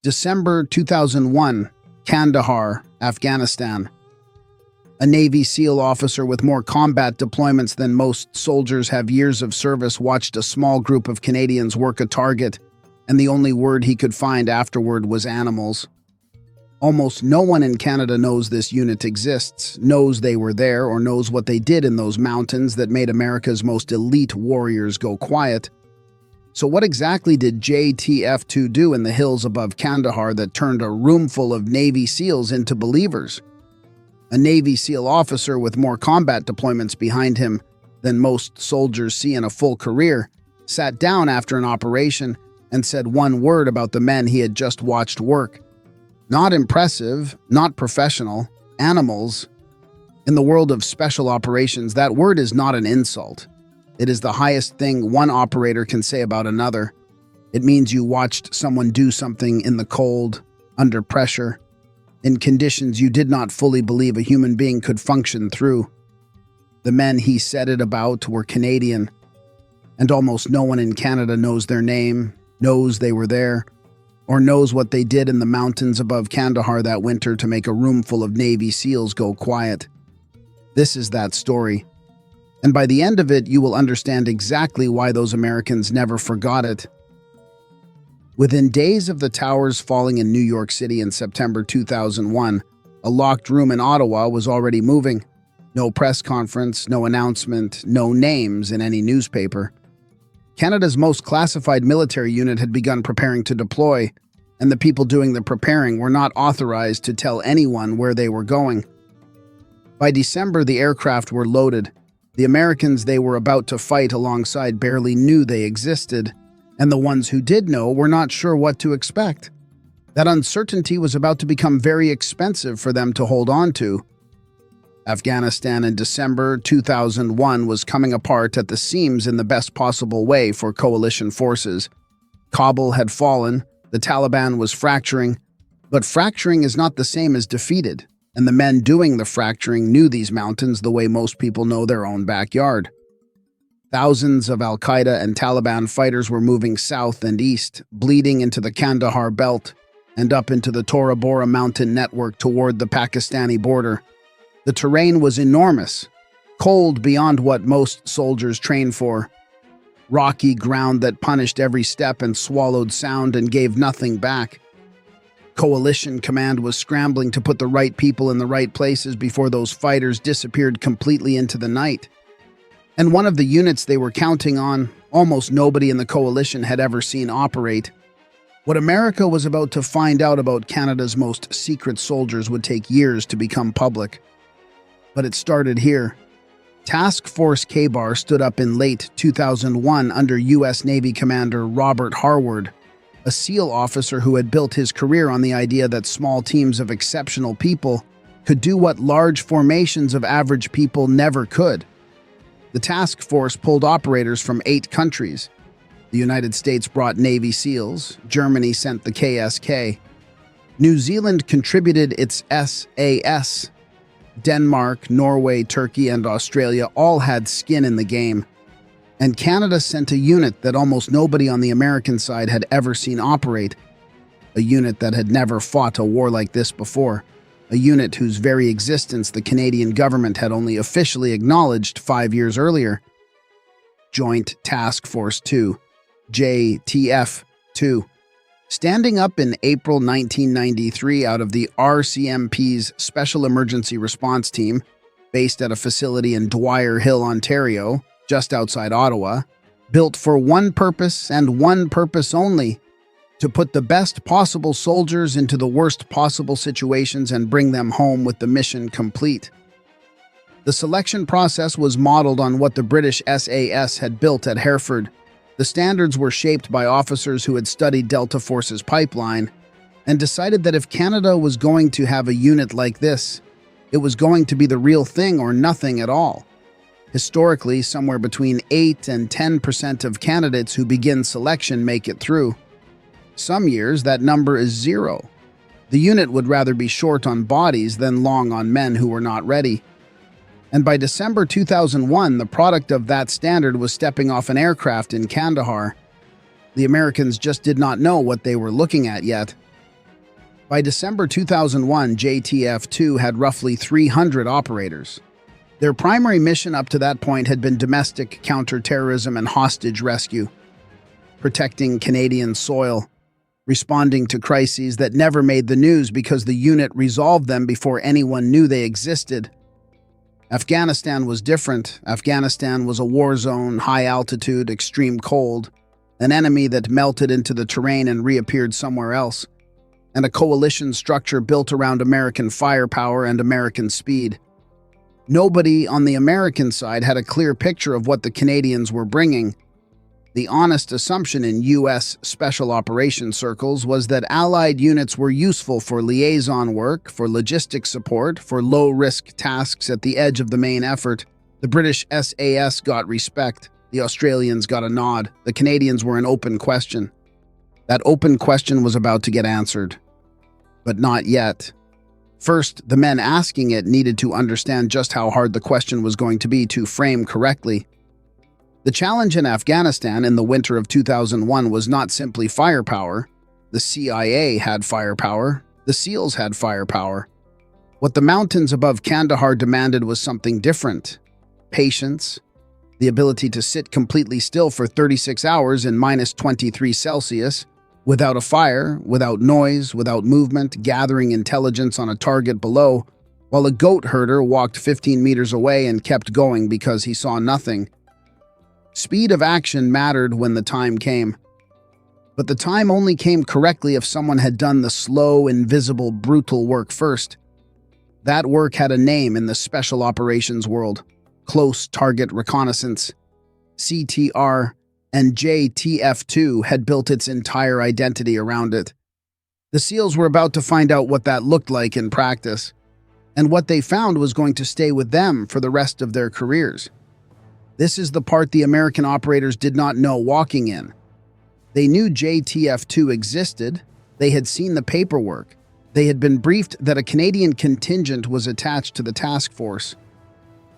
December 2001, Kandahar, Afghanistan. A Navy SEAL officer with more combat deployments than most soldiers have years of service watched a small group of Canadians work a target, and the only word he could find afterward was animals. Almost no one in Canada knows this unit exists, knows they were there, or knows what they did in those mountains that made America's most elite warriors go quiet. So what exactly did JTF2 do in the hills above Kandahar that turned a room full of Navy SEALs into believers? A Navy SEAL officer with more combat deployments behind him than most soldiers see in a full career sat down after an operation and said one word about the men he had just watched work. Not impressive, not professional, animals. In the world of special operations, that word is not an insult. It is the highest thing one operator can say about another. It means you watched someone do something in the cold, under pressure, in conditions you did not fully believe a human being could function through. The men he said it about were Canadian, and almost no one in Canada knows their name, knows they were there, or knows what they did in the mountains above Kandahar that winter to make a room full of Navy SEALs go quiet. This is that story. And by the end of it, you will understand exactly why those Americans never forgot it. Within days of the towers falling in New York City in September 2001, a locked room in Ottawa was already moving. No press conference, no announcement, no names in any newspaper. Canada's most classified military unit had begun preparing to deploy, and the people doing the preparing were not authorized to tell anyone where they were going. By December, the aircraft were loaded. The Americans they were about to fight alongside barely knew they existed, and the ones who did know were not sure what to expect. That uncertainty was about to become very expensive for them to hold on to. Afghanistan in December 2001 was coming apart at the seams in the best possible way for coalition forces. Kabul had fallen, the Taliban was fracturing, but fracturing is not the same as defeated, and the men doing the fracturing knew these mountains the way most people know their own backyard. Thousands of Al-Qaeda and Taliban fighters were moving south and east, bleeding into the Kandahar belt and up into the Tora Bora mountain network toward the Pakistani border. The terrain was enormous, cold beyond what most soldiers train for. Rocky ground that punished every step and swallowed sound and gave nothing back. Coalition command was scrambling to put the right people in the right places before those fighters disappeared completely into the night. And one of the units they were counting on, almost nobody in the coalition had ever seen operate. What America was about to find out about Canada's most secret soldiers would take years to become public. But it started here. Task Force K-Bar stood up in late 2001 under US Navy Commander Robert Harward, a SEAL officer who had built his career on the idea that small teams of exceptional people could do what large formations of average people never could. The task force pulled operators from 8 countries. The United States brought Navy SEALs, Germany sent the KSK, New Zealand contributed its SAS, Denmark, Norway, Turkey, and Australia all had skin in the game, and Canada sent a unit that almost nobody on the American side had ever seen operate, a unit that had never fought a war like this before, a unit whose very existence the Canadian government had only officially acknowledged 5 years earlier. Joint Task Force 2, JTF2. Standing up in April 1993 out of the RCMP's Special Emergency Response Team, based at a facility in Dwyer Hill, Ontario, just outside Ottawa, built for one purpose and one purpose only: to put the best possible soldiers into the worst possible situations and bring them home with the mission complete. The selection process was modeled on what the British SAS had built at Hereford. The standards were shaped by officers who had studied Delta Force's pipeline and decided that if Canada was going to have a unit like this, it was going to be the real thing or nothing at all. Historically, somewhere between 8 and 10% of candidates who begin selection make it through. Some years, that number is 0. The unit would rather be short on bodies than long on men who were not ready. And by December 2001, the product of that standard was stepping off an aircraft in Kandahar. The Americans just did not know what they were looking at yet. By December 2001, JTF2 had roughly 300 operators. Their primary mission up to that point had been domestic counterterrorism and hostage rescue, protecting Canadian soil, responding to crises that never made the news because the unit resolved them before anyone knew they existed. Afghanistan was different. Afghanistan was a war zone, high altitude, extreme cold, an enemy that melted into the terrain and reappeared somewhere else, and a coalition structure built around American firepower and American speed. Nobody on the American side had a clear picture of what the Canadians were bringing. The honest assumption in US Special Operations circles was that Allied units were useful for liaison work, for logistic support, for low-risk tasks at the edge of the main effort. The British SAS got respect. The Australians got a nod. The Canadians were an open question. That open question was about to get answered. But not yet. First, the men asking it needed to understand just how hard the question was going to be to frame correctly. The challenge in Afghanistan in the winter of 2001 was not simply firepower. The CIA had firepower. The SEALs had firepower. What the mountains above Kandahar demanded was something different. Patience, the ability to sit completely still for 36 hours in -23°C, without a fire, without noise, without movement, gathering intelligence on a target below, while a goat herder walked 15 meters away and kept going because he saw nothing. Speed of action mattered when the time came. But the time only came correctly if someone had done the slow, invisible, brutal work first. That work had a name in the special operations world: close target reconnaissance. CTR and JTF2 had built its entire identity around it. The SEALs were about to find out what that looked like in practice, and what they found was going to stay with them for the rest of their careers. This is the part the American operators did not know walking in. They knew JTF2 existed, they had seen the paperwork, they had been briefed that a Canadian contingent was attached to the task force.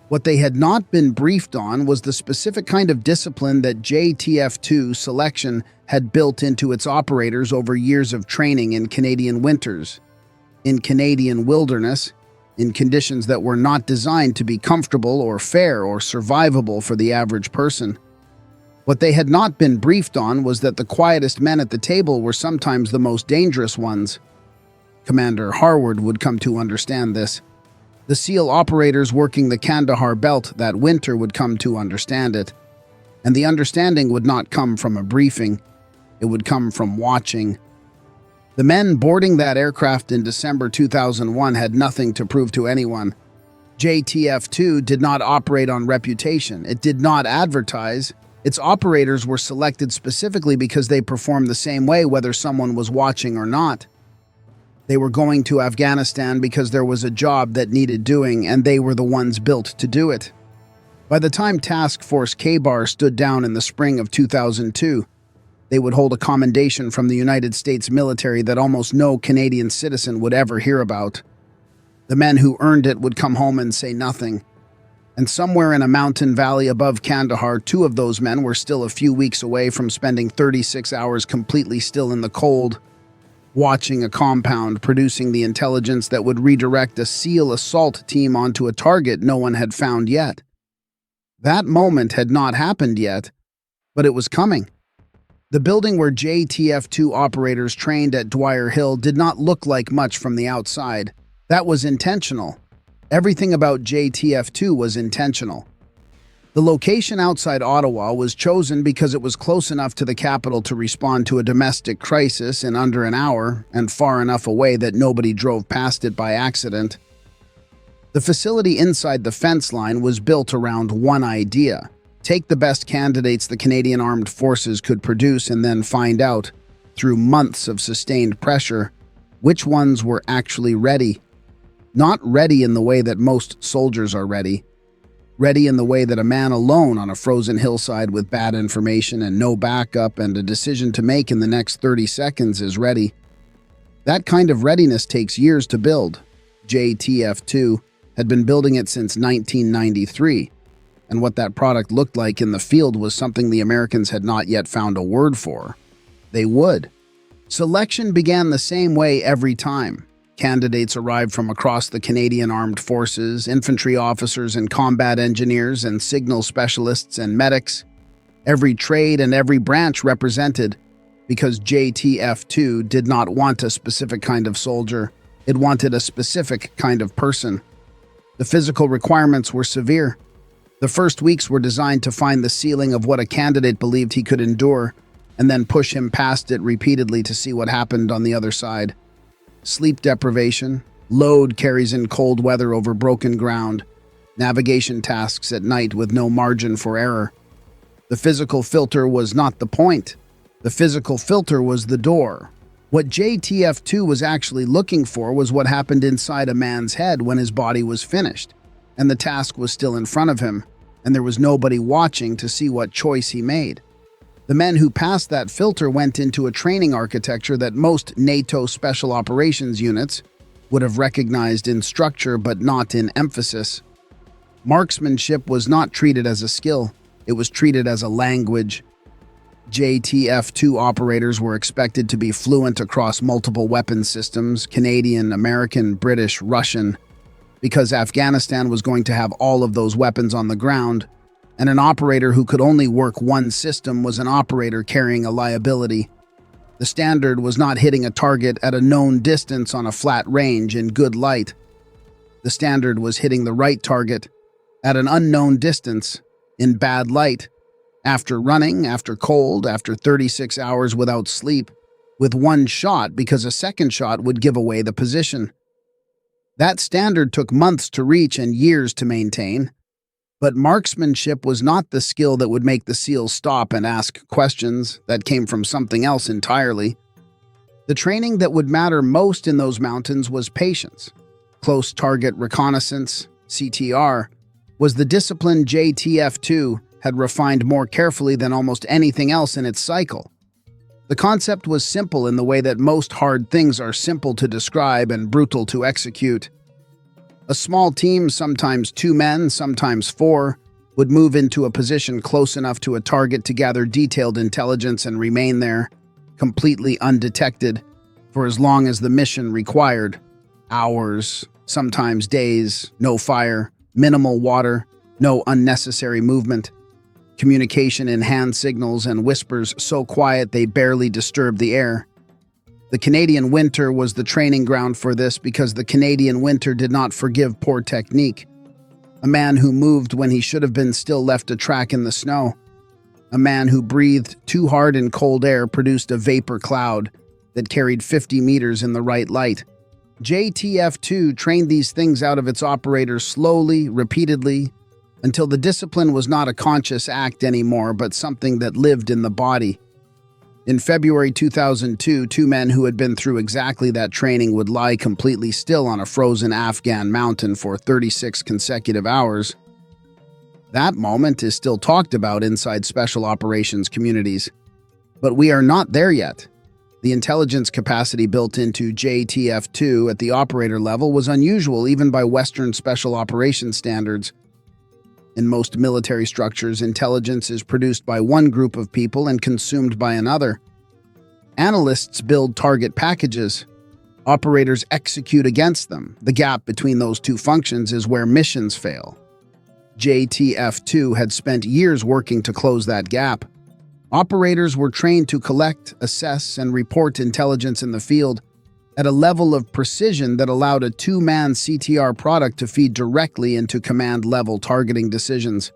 What they had not been briefed on was the specific kind of discipline that JTF2 selection had built into its operators over years of training in Canadian winters, in Canadian wilderness, in conditions that were not designed to be comfortable or fair or survivable for the average person. What they had not been briefed on was that the quietest men at the table were sometimes the most dangerous ones. Commander Harward would come to understand this. The SEAL operators working the Kandahar belt that winter would come to understand it. And the understanding would not come from a briefing. It would come from watching. The men boarding that aircraft in December 2001 had nothing to prove to anyone. JTF2 did not operate on reputation. It did not advertise. Its operators were selected specifically because they performed the same way whether someone was watching or not. They were going to Afghanistan because there was a job that needed doing, and they were the ones built to do it. By the time Task Force K-Bar stood down in the spring of 2002, they would hold a commendation from the United States military that almost no Canadian citizen would ever hear about. The men who earned it would come home and say nothing. And somewhere in a mountain valley above Kandahar, two of those men were still a few weeks away from spending 36 hours completely still in the cold, watching a compound producing the intelligence that would redirect a SEAL assault team onto a target no one had found yet. That moment had not happened yet, but it was coming. The building where JTF2 operators trained at Dwyer Hill did not look like much from the outside. That was intentional. Everything about JTF2 was intentional. The location outside Ottawa was chosen because it was close enough to the capital to respond to a domestic crisis in under an hour and far enough away that nobody drove past it by accident. The facility inside the fence line was built around one idea: take the best candidates the Canadian Armed Forces could produce and then find out, through months of sustained pressure, which ones were actually ready. Not ready in the way that most soldiers are ready. Ready in the way that a man alone on a frozen hillside with bad information and no backup and a decision to make in the next 30 seconds is ready. That kind of readiness takes years to build. JTF2 had been building it since 1993, and what that product looked like in the field was something the Americans had not yet found a word for. They would. Selection began the same way every time. Candidates arrived from across the Canadian Armed Forces, infantry officers and combat engineers and signal specialists and medics, every trade and every branch represented, because JTF2 did not want a specific kind of soldier, it wanted a specific kind of person. The physical requirements were severe. The first weeks were designed to find the ceiling of what a candidate believed he could endure, and then push him past it repeatedly to see what happened on the other side. Sleep deprivation, load carries in cold weather over broken ground, navigation tasks at night with no margin for error. The physical filter was not the point. The physical filter was the door. What JTF2 was actually looking for was what happened inside a man's head when his body was finished, and the task was still in front of him, and there was nobody watching to see what choice he made. The men who passed that filter went into a training architecture that most NATO special operations units would have recognized in structure but not in emphasis. Marksmanship was not treated as a skill, it was treated as a language. JTF2 operators were expected to be fluent across multiple weapon systems, Canadian, American, British, Russian, because Afghanistan was going to have all of those weapons on the ground, and an operator who could only work one system was an operator carrying a liability. The standard was not hitting a target at a known distance on a flat range in good light. The standard was hitting the right target at an unknown distance in bad light, after running, after cold, after 36 hours without sleep, with one shot because a second shot would give away the position. That standard took months to reach and years to maintain. But marksmanship was not the skill that would make the SEALs stop and ask questions that came from something else entirely. The training that would matter most in those mountains was patience. Close target reconnaissance, CTR, was the discipline JTF2 had refined more carefully than almost anything else in its cycle. The concept was simple in the way that most hard things are simple to describe and brutal to execute. A small team, sometimes 2 men, sometimes 4, would move into a position close enough to a target to gather detailed intelligence and remain there, completely undetected, for as long as the mission required. Hours, sometimes days, no fire, minimal water, no unnecessary movement. Communication in hand signals and whispers so quiet they barely disturbed the air. The Canadian winter was the training ground for this because the Canadian winter did not forgive poor technique. A man who moved when he should have been still left a track in the snow. A man who breathed too hard in cold air produced a vapor cloud that carried 50 meters in the right light. JTF2 trained these things out of its operators slowly, repeatedly, until the discipline was not a conscious act anymore, but something that lived in the body. In February 2002, 2 men who had been through exactly that training would lie completely still on a frozen Afghan mountain for 36 consecutive hours. That moment is still talked about inside special operations communities. But we are not there yet. The intelligence capacity built into JTF2 at the operator level was unusual even by Western special operations standards. In most military structures, intelligence is produced by one group of people and consumed by another. Analysts build target packages. Operators execute against them. The gap between those two functions is where missions fail. JTF2 had spent years working to close that gap. Operators were trained to collect, assess, and report intelligence in the field at a level of precision that allowed a 2-man CTR product to feed directly into command-level targeting decisions.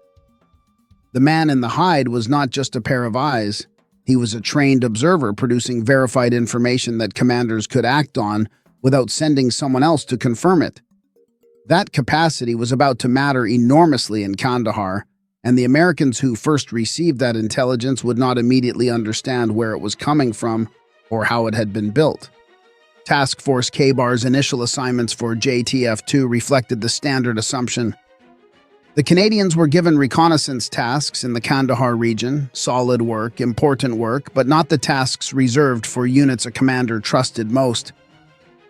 The man in the hide was not just a pair of eyes. He was a trained observer producing verified information that commanders could act on without sending someone else to confirm it. That capacity was about to matter enormously in Kandahar, and the Americans who first received that intelligence would not immediately understand where it was coming from or how it had been built. Task Force K-Bar's initial assignments for JTF2 reflected the standard assumption. The Canadians were given reconnaissance tasks in the Kandahar region, solid work, important work, but not the tasks reserved for units a commander trusted most.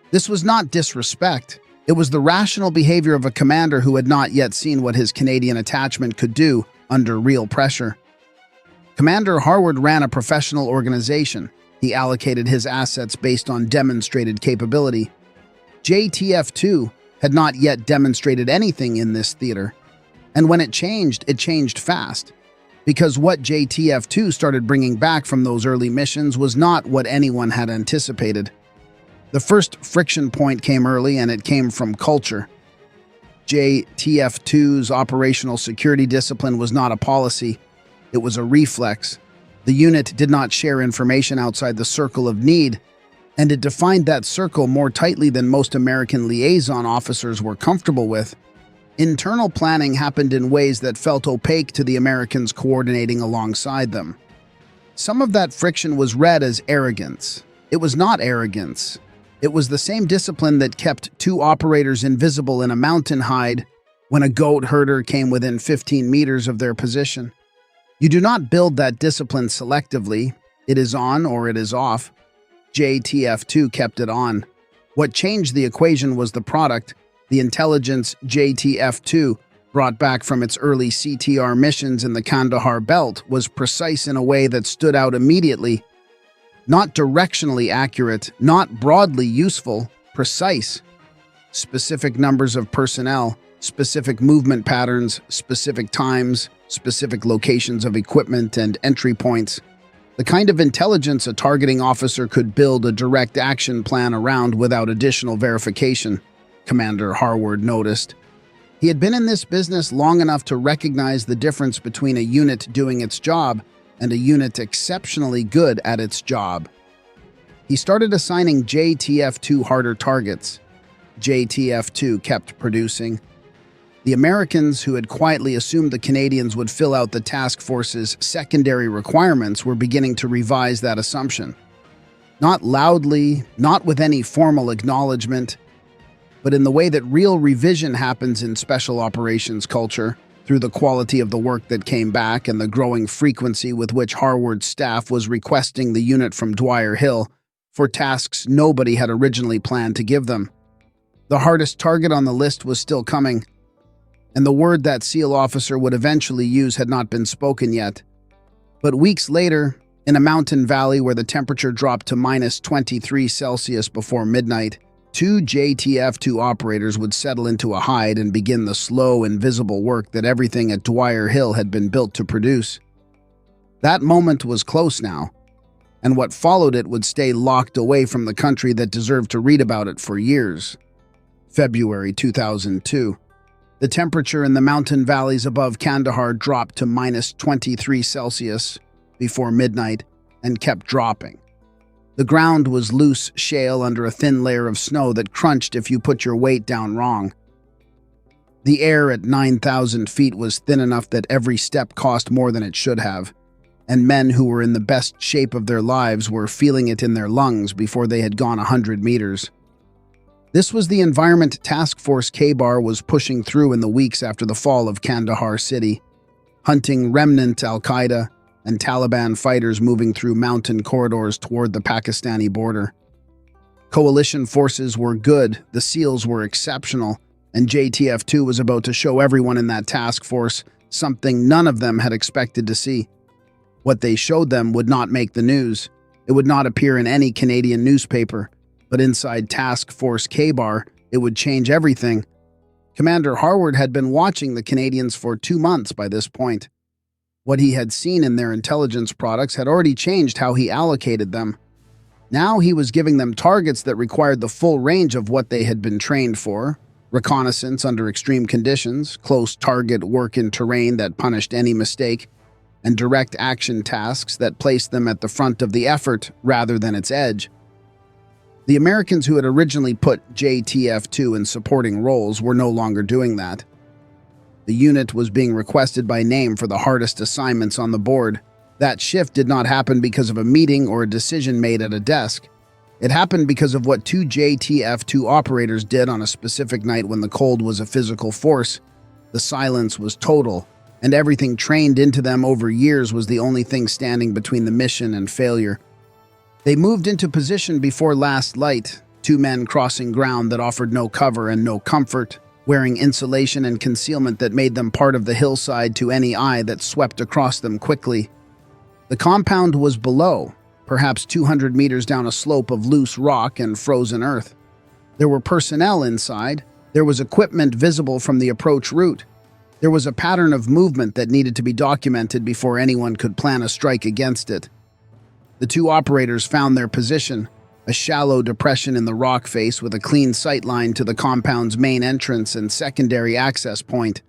This was not disrespect. It was the rational behavior of a commander who had not yet seen what his Canadian attachment could do under real pressure. Commander Harward ran a professional organization. He allocated his assets based on demonstrated capability. JTF2 had not yet demonstrated anything in this theater, and when it changed fast. Because what JTF2 started bringing back from those early missions was not what anyone had anticipated. The first friction point came early, and it came from culture. JTF2's operational security discipline was not a policy, it was a reflex. The unit did not share information outside the circle of need, and it defined that circle more tightly than most American liaison officers were comfortable with. Internal planning happened in ways that felt opaque to the Americans coordinating alongside them. Some of that friction was read as arrogance. It was not arrogance. It was the same discipline that kept two operators invisible in a mountain hide when a goat herder came within 15 meters of their position. You do not build that discipline selectively. It is on or it is off. JTF2 kept it on. What changed the equation was the product. The intelligence JTF2 brought back from its early CTR missions in the Kandahar belt was precise in a way that stood out immediately. Not directionally accurate, not broadly useful, precise. Specific numbers of personnel, specific movement patterns, specific times, specific locations of equipment and entry points. The kind of intelligence a targeting officer could build a direct action plan around without additional verification, Commander Harward noticed. He had been in this business long enough to recognize the difference between a unit doing its job and a unit exceptionally good at its job. He started assigning JTF2 harder targets. JTF2 kept producing. The Americans, who had quietly assumed the Canadians would fill out the task force's secondary requirements, were beginning to revise that assumption. Not loudly, not with any formal acknowledgement, but in the way that real revision happens in special operations culture, through the quality of the work that came back and the growing frequency with which Harward's staff was requesting the unit from Dwyer Hill for tasks nobody had originally planned to give them. The hardest target on the list was still coming, and the word that SEAL officer would eventually use had not been spoken yet. But weeks later, in a mountain valley where the temperature dropped to -23 °C before midnight, two JTF2 operators would settle into a hide and begin the slow, invisible work that everything at Dwyer Hill had been built to produce. That moment was close now, and what followed it would stay locked away from the country that deserved to read about it for years. February 2002. The temperature in the mountain valleys above Kandahar dropped to -23 °C before midnight and kept dropping. The ground was loose shale under a thin layer of snow that crunched if you put your weight down wrong. The air at 9,000 feet was thin enough that every step cost more than it should have, and men who were in the best shape of their lives were feeling it in their lungs before they had gone 100 meters. This was the environment Task Force K-Bar was pushing through in the weeks after the fall of Kandahar City, hunting remnant Al-Qaeda and Taliban fighters moving through mountain corridors toward the Pakistani border. Coalition forces were good, the SEALs were exceptional, and JTF2 was about to show everyone in that task force something none of them had expected to see. What they showed them would not make the news. It would not appear in any Canadian newspaper, but inside Task Force K-Bar, it would change everything. Commander Harward had been watching the Canadians for 2 months by this point. What he had seen in their intelligence products had already changed how he allocated them. Now he was giving them targets that required the full range of what they had been trained for: reconnaissance under extreme conditions, close target work in terrain that punished any mistake, and direct action tasks that placed them at the front of the effort rather than its edge. The Americans who had originally put JTF2 in supporting roles were no longer doing that. The unit was being requested by name for the hardest assignments on the board. That shift did not happen because of a meeting or a decision made at a desk. It happened because of what two JTF2 operators did on a specific night when the cold was a physical force. The silence was total, and everything trained into them over years was the only thing standing between the mission and failure. They moved into position before last light, two men crossing ground that offered no cover and no comfort, wearing insulation and concealment that made them part of the hillside to any eye that swept across them quickly. The compound was below, perhaps 200 meters down a slope of loose rock and frozen earth. There were personnel inside. There was equipment visible from the approach route. There was a pattern of movement that needed to be documented before anyone could plan a strike against it. The two operators found their position, a shallow depression in the rock face with a clean sight line to the compound's main entrance and secondary access point,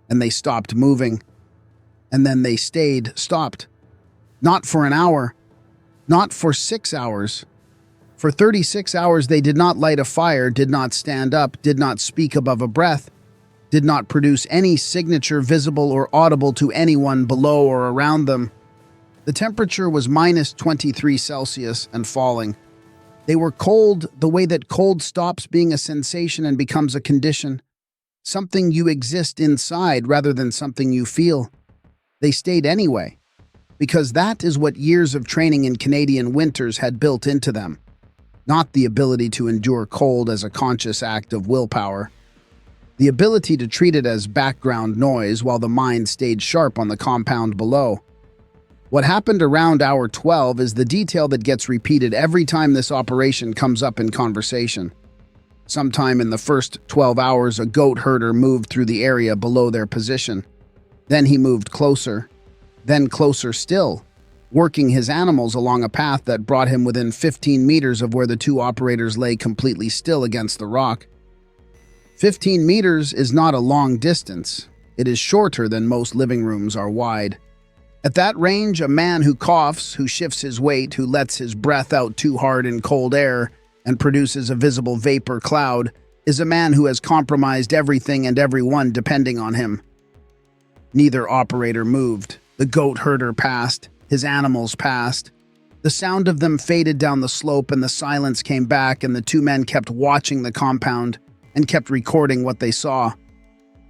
and they stopped moving. And then they stayed stopped. Not for an hour, not for 6 hours. For 36 hours they did not light a fire, did not stand up, did not speak above a breath, did not produce any signature visible or audible to anyone below or around them. The temperature was minus 23 Celsius and falling. They were cold the way that cold stops being a sensation and becomes a condition, something you exist inside rather than something you feel. They stayed anyway, because that is what years of training in Canadian winters had built into them, not the ability to endure cold as a conscious act of willpower. The ability to treat it as background noise while the mind stayed sharp on the compound below. What happened around hour 12 is the detail that gets repeated every time this operation comes up in conversation. Sometime in the first 12 hours, a goat herder moved through the area below their position. Then he moved closer, then closer still, working his animals along a path that brought him within 15 meters of where the two operators lay completely still against the rock. 15 meters is not a long distance. It is shorter than most living rooms are wide. At that range, a man who coughs, who shifts his weight, who lets his breath out too hard in cold air and produces a visible vapor cloud, is a man who has compromised everything and everyone depending on him. Neither operator moved. The goat herder passed. His animals passed. The sound of them faded down the slope and the silence came back, and the two men kept watching the compound and kept recording what they saw.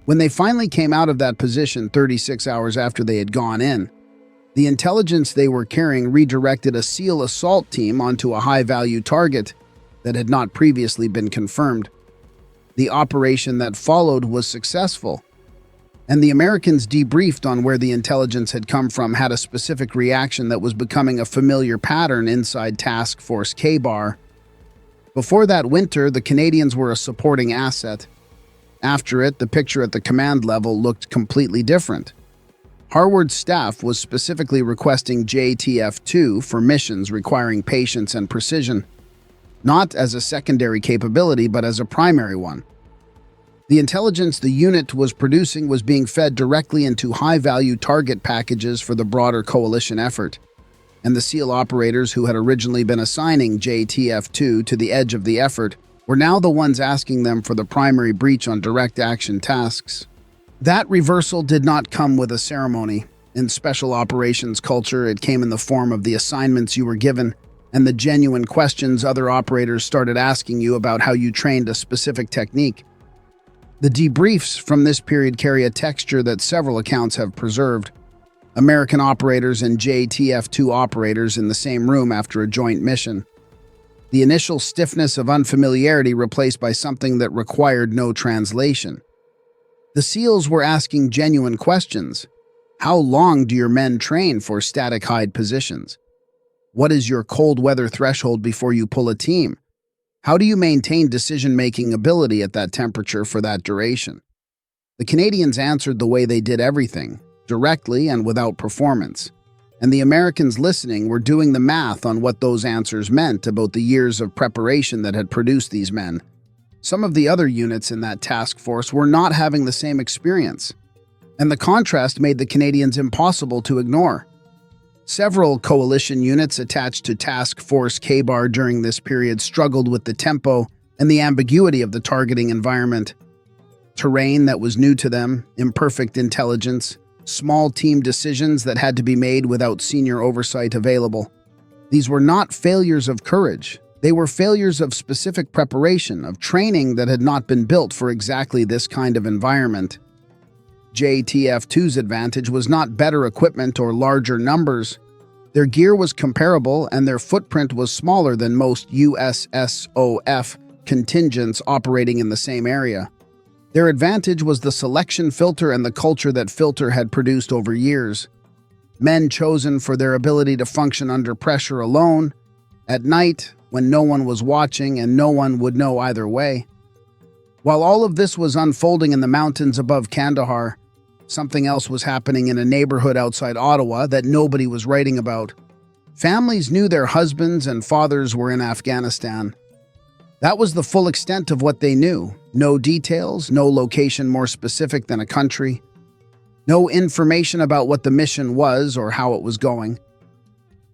When they finally came out of that position 36 hours after they had gone in, the intelligence they were carrying redirected a SEAL assault team onto a high-value target that had not previously been confirmed. The operation that followed was successful, and the Americans debriefed on where the intelligence had come from had a specific reaction that was becoming a familiar pattern inside Task Force K-Bar. Before that winter, the Canadians were a supporting asset. After it, the picture at the command level looked completely different. Harward's staff was specifically requesting JTF2 for missions requiring patience and precision, not as a secondary capability but as a primary one. The intelligence the unit was producing was being fed directly into high-value target packages for the broader coalition effort, and the SEAL operators who had originally been assigning JTF2 to the edge of the effort were now the ones asking them for the primary breach on direct action tasks. That reversal did not come with a ceremony. In special operations culture, it came in the form of the assignments you were given and the genuine questions other operators started asking you about how you trained a specific technique. The debriefs from this period carry a texture that several accounts have preserved. American operators and JTF2 operators in the same room after a joint mission. The initial stiffness of unfamiliarity replaced by something that required no translation. The SEALs were asking genuine questions. How long do your men train for static hide positions? What is your cold weather threshold before you pull a team? How do you maintain decision-making ability at that temperature for that duration? The Canadians answered the way they did everything, directly and without performance. And the Americans listening were doing the math on what those answers meant about the years of preparation that had produced these men. Some of the other units in that task force were not having the same experience, and the contrast made the Canadians impossible to ignore. Several coalition units attached to Task Force K-Bar during this period struggled with the tempo and the ambiguity of the targeting environment. Terrain that was new to them, imperfect intelligence, small team decisions that had to be made without senior oversight available. These were not failures of courage. They were failures of specific preparation, of training that had not been built for exactly this kind of environment. JTF2's advantage was not better equipment or larger numbers. Their gear was comparable and their footprint was smaller than most USSOF contingents operating in the same area. Their advantage was the selection filter and the culture that filter had produced over years. Men chosen for their ability to function under pressure alone, at night, when no one was watching and no one would know either way. While all of this was unfolding in the mountains above Kandahar, something else was happening in a neighborhood outside Ottawa that nobody was writing about. Families knew their husbands and fathers were in Afghanistan. That was the full extent of what they knew. No details, no location more specific than a country, no information about what the mission was or how it was going.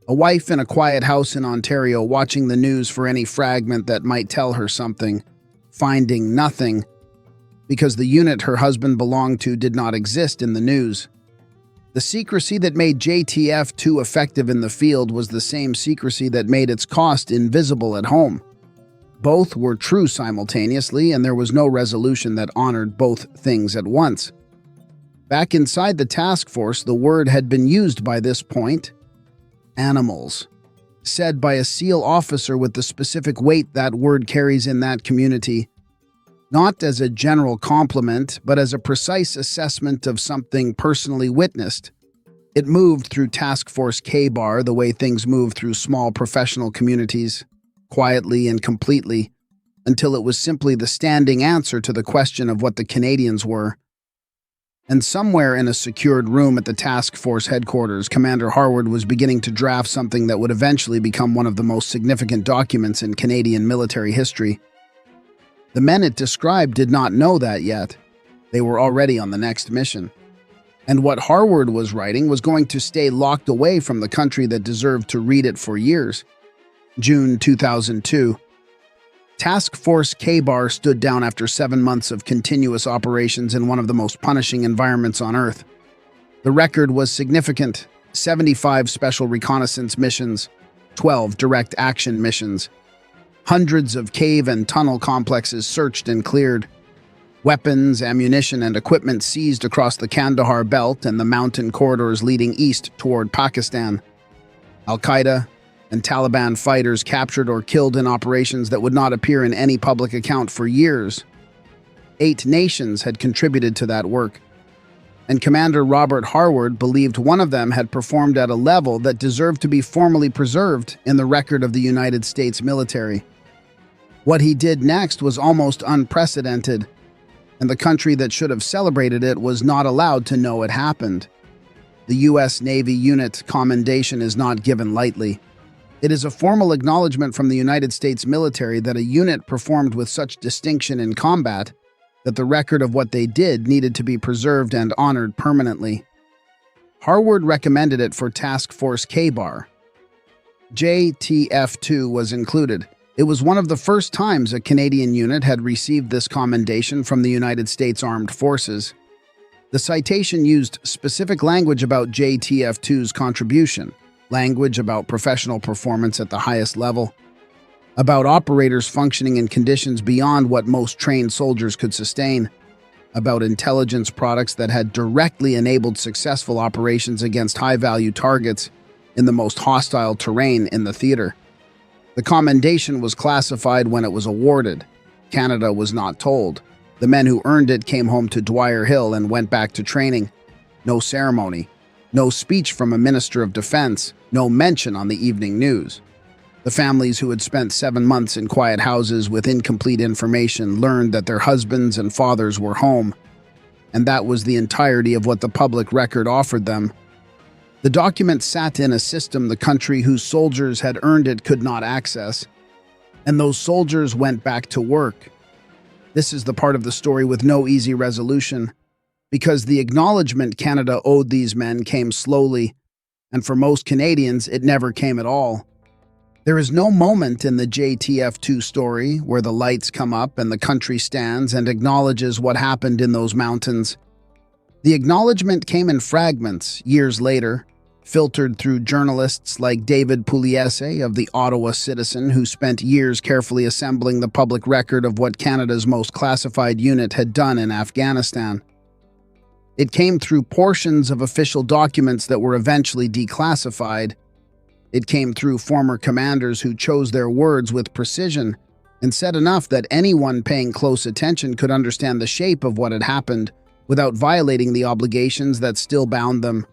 A wife in a quiet house in Ontario watching the news for any fragment that might tell her something, finding nothing, because the unit her husband belonged to did not exist in the news. The secrecy that made JTF2 effective in the field was the same secrecy that made its cost invisible at home. Both were true simultaneously, and there was no resolution that honored both things at once. Back inside the task force, the word had been used by this point. Animals. Said by a SEAL officer with the specific weight that word carries in that community. Not as a general compliment, but as a precise assessment of something personally witnessed. It moved through Task Force K-Bar the way things move through small professional communities, quietly and completely, until it was simply the standing answer to the question of what the Canadians were. And somewhere in a secured room at the task force headquarters, Commander Harward was beginning to draft something that would eventually become one of the most significant documents in Canadian military history. The men it described did not know that yet. They were already on the next mission. And what Harward was writing was going to stay locked away from the country that deserved to read it for years. June 2002. Task Force K-Bar stood down after 7 months of continuous operations in one of the most punishing environments on Earth. The record was significant: 75 special reconnaissance missions, 12 direct action missions. Hundreds of cave and tunnel complexes searched and cleared. Weapons, ammunition, and equipment seized across the Kandahar belt and the mountain corridors leading east toward Pakistan. Al-Qaeda and Taliban fighters captured or killed in operations that would not appear in any public account for years. 8 nations had contributed to that work, and Commander Robert Harward believed one of them had performed at a level that deserved to be formally preserved in the record of the United States military. What he did next was almost unprecedented, and the country that should have celebrated it was not allowed to know it happened. The US Navy Unit Commendation is not given lightly. It is a formal acknowledgement from the United States military that a unit performed with such distinction in combat that the record of what they did needed to be preserved and honored permanently. Harward recommended it for Task Force K-Bar. JTF2 was included. It was one of the first times a Canadian unit had received this commendation from the United States Armed Forces. The citation used specific language about JTF2's contribution, language about professional performance at the highest level, about operators functioning in conditions beyond what most trained soldiers could sustain, about intelligence products that had directly enabled successful operations against high-value targets in the most hostile terrain in the theater. The commendation was classified when it was awarded. Canada was not told. The men who earned it came home to Dwyer Hill and went back to training. No ceremony. No speech from a Minister of Defense, no mention on the evening news. The families who had spent 7 months in quiet houses with incomplete information learned that their husbands and fathers were home, and that was the entirety of what the public record offered them. The document sat in a system the country whose soldiers had earned it could not access, and those soldiers went back to work. This is the part of the story with no easy resolution, because the acknowledgement Canada owed these men came slowly, and for most Canadians, it never came at all. There is no moment in the JTF2 story where the lights come up and the country stands and acknowledges what happened in those mountains. The acknowledgement came in fragments, years later, filtered through journalists like David Pugliese of the Ottawa Citizen, who spent years carefully assembling the public record of what Canada's most classified unit had done in Afghanistan. It came through portions of official documents that were eventually declassified. It came through former commanders who chose their words with precision and said enough that anyone paying close attention could understand the shape of what had happened without violating the obligations that still bound them.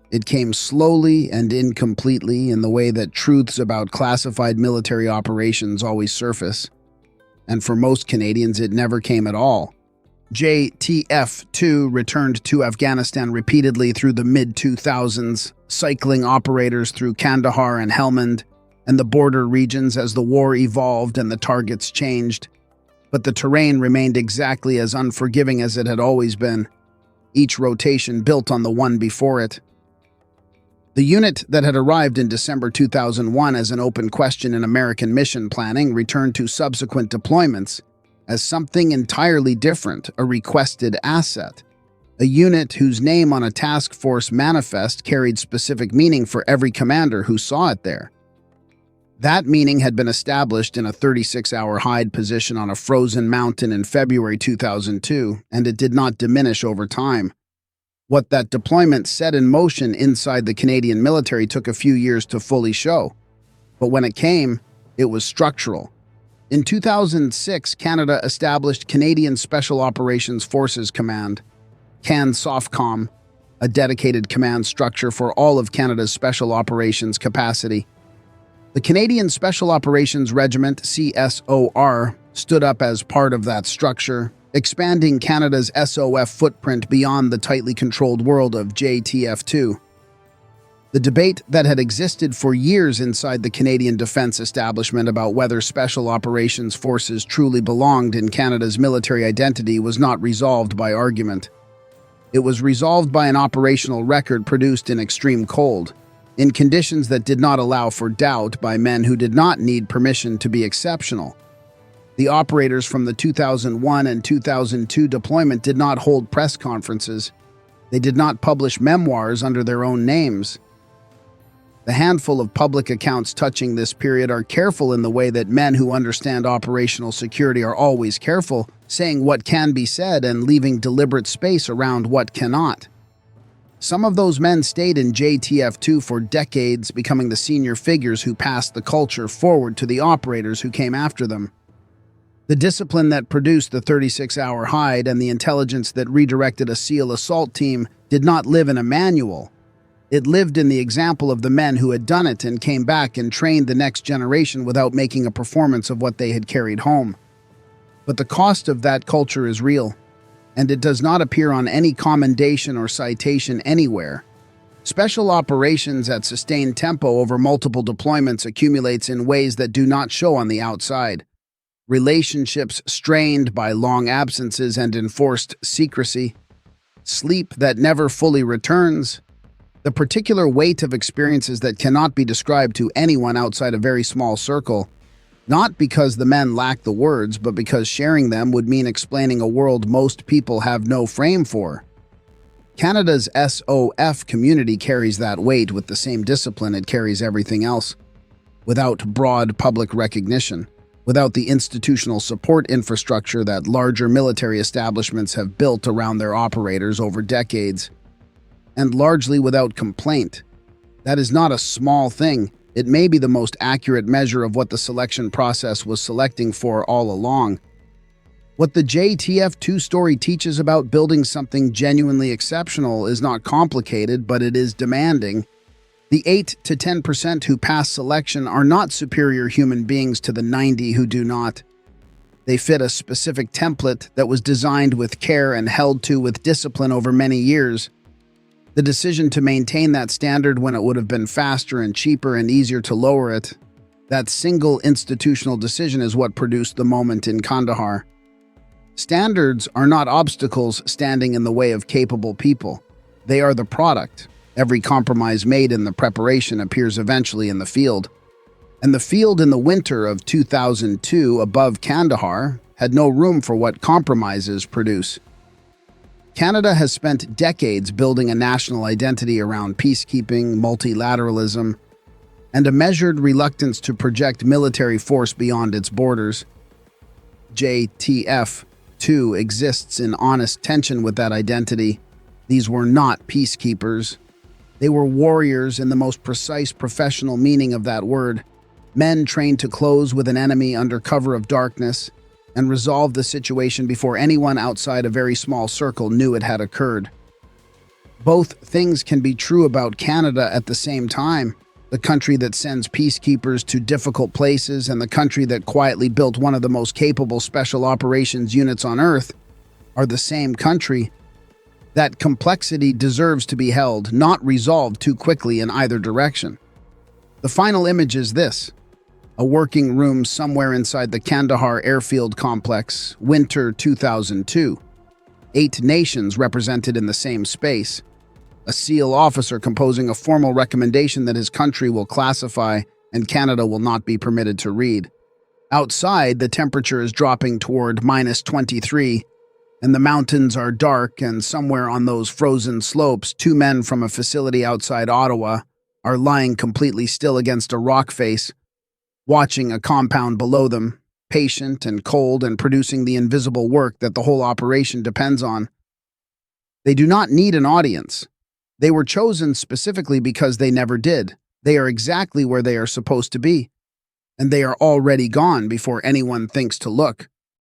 It came slowly and incompletely in the way that truths about classified military operations always surface. And for most Canadians, it never came at all. JTF2 returned to Afghanistan repeatedly through the mid-2000s, cycling operators through Kandahar and Helmand and the border regions as the war evolved and the targets changed. But the terrain remained exactly as unforgiving as it had always been, each rotation built on the one before it. The unit that had arrived in December 2001 as an open question in American mission planning returned to subsequent deployments as something entirely different, a requested asset. A unit whose name on a task force manifest carried specific meaning for every commander who saw it there. That meaning had been established in a 36-hour hide position on a frozen mountain in February 2002, and it did not diminish over time. What that deployment set in motion inside the Canadian military took a few years to fully show. But when it came, it was structural. In 2006, Canada established Canadian Special Operations Forces Command, CAN-SOFCOM, a dedicated command structure for all of Canada's special operations capacity. The Canadian Special Operations Regiment, CSOR, stood up as part of that structure, expanding Canada's SOF footprint beyond the tightly controlled world of JTF2. The debate that had existed for years inside the Canadian defense establishment about whether Special Operations Forces truly belonged in Canada's military identity was not resolved by argument. It was resolved by an operational record produced in extreme cold, in conditions that did not allow for doubt by men who did not need permission to be exceptional. The operators from the 2001 and 2002 deployment did not hold press conferences. They did not publish memoirs under their own names. The handful of public accounts touching this period are careful in the way that men who understand operational security are always careful, saying what can be said and leaving deliberate space around what cannot. Some of those men stayed in JTF2 for decades, becoming the senior figures who passed the culture forward to the operators who came after them. The discipline that produced the 36-hour hide and the intelligence that redirected a SEAL assault team did not live in a manual. It lived in the example of the men who had done it and came back and trained the next generation without making a performance of what they had carried home. But the cost of that culture is real, and it does not appear on any commendation or citation anywhere. Special operations at sustained tempo over multiple deployments accumulates in ways that do not show on the outside. Relationships strained by long absences and enforced secrecy. Sleep that never fully returns. The particular weight of experiences that cannot be described to anyone outside a very small circle, not because the men lack the words, but because sharing them would mean explaining a world most people have no frame for. Canada's SOF community carries that weight with the same discipline it carries everything else, without broad public recognition, without the institutional support infrastructure that larger military establishments have built around their operators over decades, and largely without complaint. That is not a small thing. It may be the most accurate measure of what the selection process was selecting for all along. What the JTF2 story teaches about building something genuinely exceptional is not complicated, but it is demanding. The 8 to 10% who pass selection are not superior human beings to the 90 who do not. They fit a specific template that was designed with care and held to with discipline over many years. The decision to maintain that standard when it would have been faster and cheaper and easier to lower it, that single institutional decision is what produced the moment in Kandahar. Standards are not obstacles standing in the way of capable people. They are the product. Every compromise made in the preparation appears eventually in the field. And the field in the winter of 2002 above Kandahar had no room for what compromises produce. Canada has spent decades building a national identity around peacekeeping, multilateralism, and a measured reluctance to project military force beyond its borders. JTF2 exists in honest tension with that identity. These were not peacekeepers. They were warriors in the most precise professional meaning of that word, men trained to close with an enemy under cover of darkness and resolve the situation before anyone outside a very small circle knew it had occurred. Both things can be true about Canada at the same time. The country that sends peacekeepers to difficult places and the country that quietly built one of the most capable special operations units on Earth are the same country. That complexity deserves to be held, not resolved too quickly in either direction. The final image is this: a working room somewhere inside the Kandahar airfield complex, winter 2002. 8 nations represented in the same space. A SEAL officer composing a formal recommendation that his country will classify and Canada will not be permitted to read. Outside, the temperature is dropping toward -23, and the mountains are dark, and somewhere on those frozen slopes, 2 men from a facility outside Ottawa are lying completely still against a rock face, watching a compound below them, patient and cold and producing the invisible work that the whole operation depends on. They do not need an audience. They were chosen specifically because they never did. They are exactly where they are supposed to be, and they are already gone before anyone thinks to look.